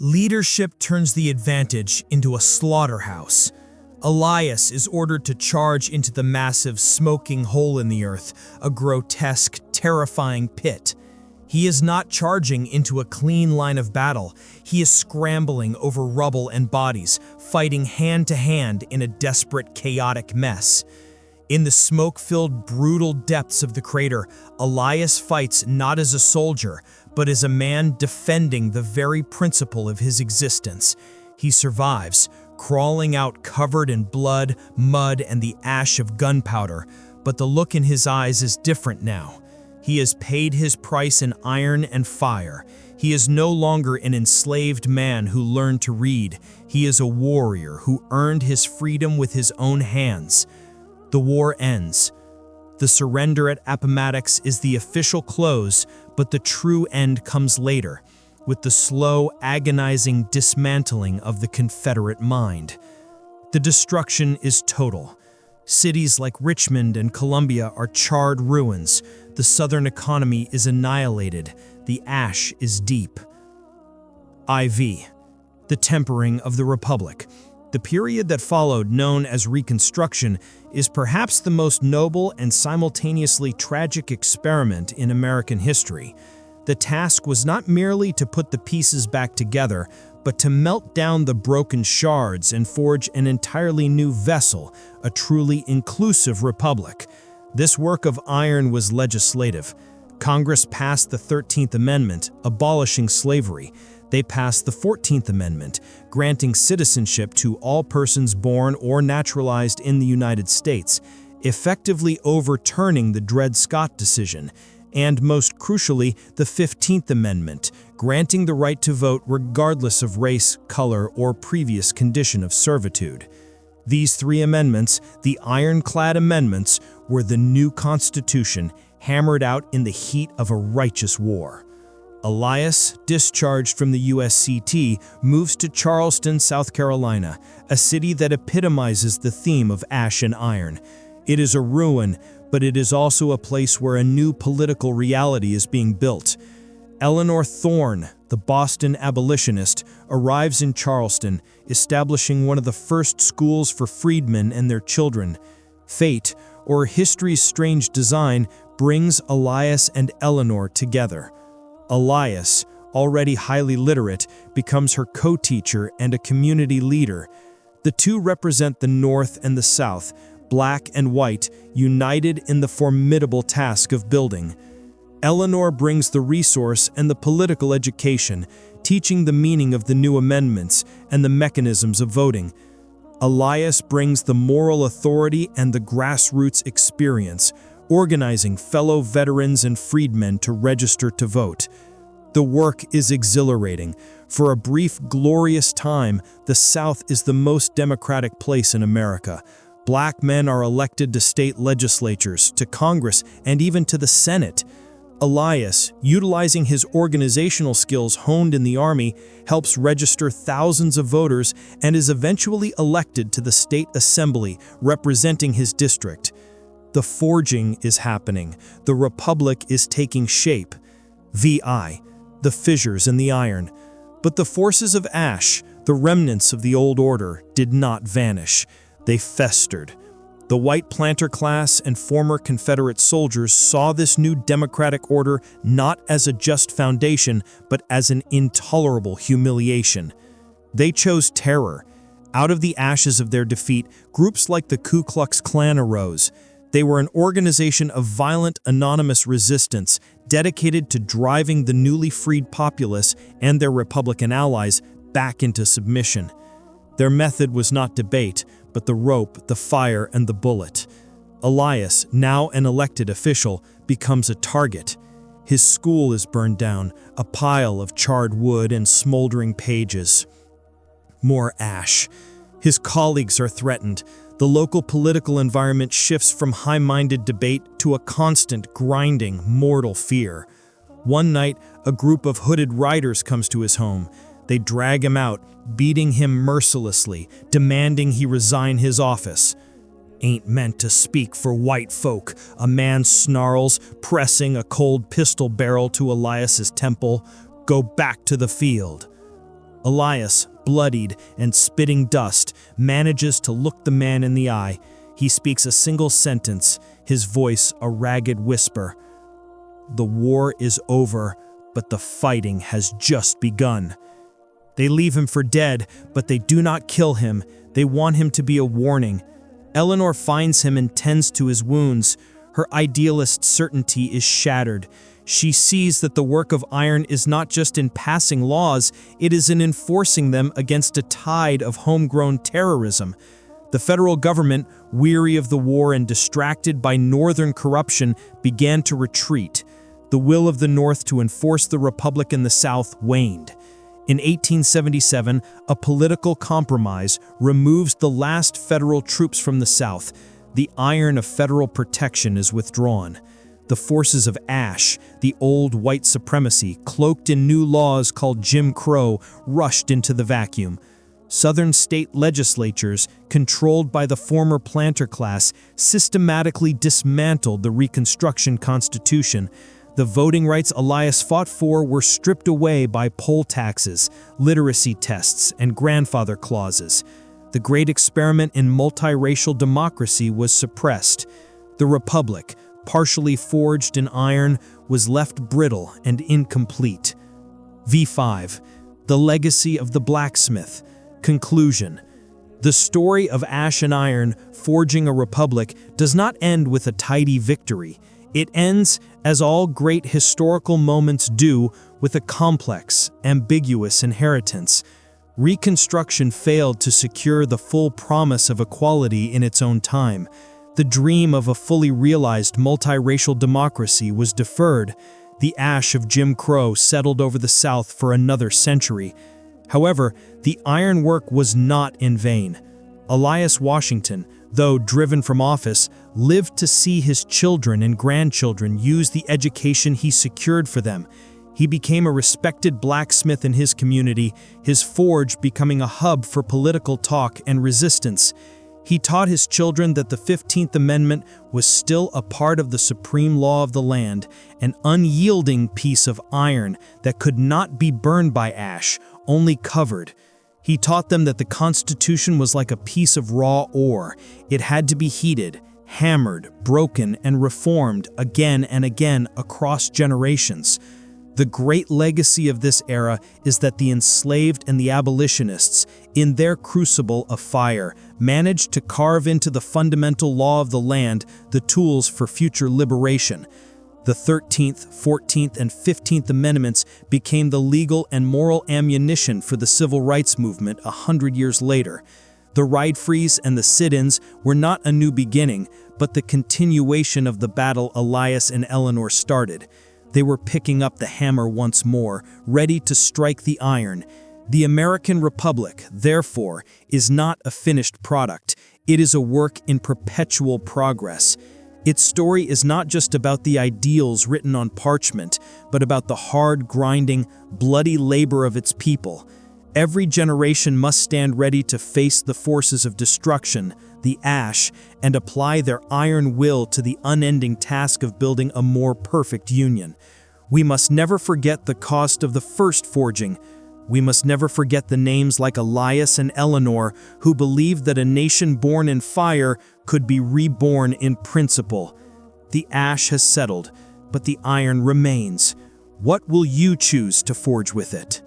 Leadership turns the advantage into a slaughterhouse. Elias is ordered to charge into the massive, smoking hole in the earth, a grotesque, terrifying pit. He is not charging into a clean line of battle. He is scrambling over rubble and bodies, fighting hand to hand in a desperate, chaotic mess. In the smoke-filled, brutal depths of the crater, Elias fights not as a soldier, but as a man defending the very principle of his existence. He survives, crawling out covered in blood, mud, and the ash of gunpowder, but the look in his eyes is different now. He has paid his price in iron and fire. He is no longer an enslaved man who learned to read. He is a warrior who earned his freedom with his own hands. The war ends. The surrender at Appomattox is the official close, but the true end comes later, with the slow, agonizing dismantling of the Confederate mind. The destruction is total. Cities like Richmond and Columbia are charred ruins. The Southern economy is annihilated. The ash is deep. IV. The tempering of the Republic. The period that followed, known as Reconstruction, is perhaps the most noble and simultaneously tragic experiment in American history. The task was not merely to put the pieces back together, but to melt down the broken shards and forge an entirely new vessel, a truly inclusive republic. This work of iron was legislative. Congress passed the 13th Amendment, abolishing slavery. They passed the 14th Amendment, granting citizenship to all persons born or naturalized in the United States, effectively overturning the Dred Scott decision, and most crucially, the 15th Amendment, granting the right to vote regardless of race, color, or previous condition of servitude. These three amendments, the ironclad amendments, were the new Constitution hammered out in the heat of a righteous war. Elias, discharged from the USCT, moves to Charleston, South Carolina, a city that epitomizes the theme of ash and iron. It is a ruin, but it is also a place where a new political reality is being built. Eleanor Thorne, the Boston abolitionist, arrives in Charleston, establishing one of the first schools for freedmen and their children. Fate, or history's strange design, brings Elias and Eleanor together. Elias, already highly literate, becomes her co-teacher and a community leader. The two represent the North and the South, black and white, united in the formidable task of building. Eleanor brings the resource and the political education, teaching the meaning of the new amendments and the mechanisms of voting. Elias brings the moral authority and the grassroots experience, organizing fellow veterans and freedmen to register to vote. The work is exhilarating. For a brief, glorious time, the South is the most democratic place in America. Black men are elected to state legislatures, to Congress, and even to the Senate. Elias, utilizing his organizational skills honed in the Army, helps register thousands of voters and is eventually elected to the state assembly representing his district. The forging is happening. The Republic is taking shape. VI, the fissures in the iron. But the forces of ash, the remnants of the old order, did not vanish. They festered. The white planter class and former Confederate soldiers saw this new democratic order not as a just foundation, but as an intolerable humiliation. They chose terror. Out of the ashes of their defeat, groups like the Ku Klux Klan arose. They were an organization of violent, anonymous resistance dedicated to driving the newly freed populace and their Republican allies back into submission. Their method was not debate, but the rope, the fire, and the bullet. Elias, now an elected official, becomes a target. His school is burned down, a pile of charred wood and smoldering pages. More ash. His colleagues are threatened. The local political environment shifts from high-minded debate to a constant, grinding, mortal fear. One night, a group of hooded riders comes to his home. They drag him out, beating him mercilessly, demanding he resign his office. "Ain't meant to speak for white folk," a man snarls, pressing a cold pistol barrel to Elias's temple. "Go back to the field." Elias, bloodied and spitting dust, manages to look the man in the eye. He speaks a single sentence, his voice a ragged whisper. "The war is over, but the fighting has just begun." They leave him for dead, but they do not kill him. They want him to be a warning. Eleanor finds him and tends to his wounds. Her idealist certainty is shattered. She sees that the work of iron is not just in passing laws, it is in enforcing them against a tide of homegrown terrorism. The federal government, weary of the war and distracted by northern corruption, began to retreat. The will of the North to enforce the Republic in the South waned. In 1877, a political compromise removes the last federal troops from the South. The iron of federal protection is withdrawn. The forces of Ashe, the old white supremacy, cloaked in new laws called Jim Crow, rushed into the vacuum. Southern state legislatures, controlled by the former planter class, systematically dismantled the Reconstruction Constitution. The voting rights Elias fought for were stripped away by poll taxes, literacy tests, and grandfather clauses. The great experiment in multiracial democracy was suppressed. The Republic, partially forged in iron, was left brittle and incomplete. V5. The Legacy of the Blacksmith. Conclusion. The story of Ashe and Iron forging a republic does not end with a tidy victory. It ends, as all great historical moments do, with a complex, ambiguous inheritance. Reconstruction failed to secure the full promise of equality in its own time. The dream of a fully realized multiracial democracy was deferred. The ash of Jim Crow settled over the South for another century. However, the ironwork was not in vain. Elias Washington, though driven from office, lived to see his children and grandchildren use the education he secured for them. He became a respected blacksmith in his community, his forge becoming a hub for political talk and resistance. He taught his children that the 15th Amendment was still a part of the supreme law of the land, an unyielding piece of iron that could not be burned by ash, only covered. He taught them that the Constitution was like a piece of raw ore. It had to be heated, hammered, broken, and reformed again and again across generations. The great legacy of this era is that the enslaved and the abolitionists, in their crucible of fire, managed to carve into the fundamental law of the land the tools for future liberation. The 13th, 14th, and 15th Amendments became the legal and moral ammunition for the civil rights movement 100 years later. The ride-frees and the sit-ins were not a new beginning, but the continuation of the battle Elias and Eleanor started. They were picking up the hammer once more, ready to strike the iron. The American Republic, therefore, is not a finished product. It is a work in perpetual progress. Its story is not just about the ideals written on parchment, but about the hard, grinding, bloody labor of its people. Every generation must stand ready to face the forces of destruction, the ash, and apply their iron will to the unending task of building a more perfect union. We must never forget the cost of the first forging. We must never forget the names like Elias and Eleanor, who believed that a nation born in fire could be reborn in principle. The ash has settled, but the iron remains. What will you choose to forge with it?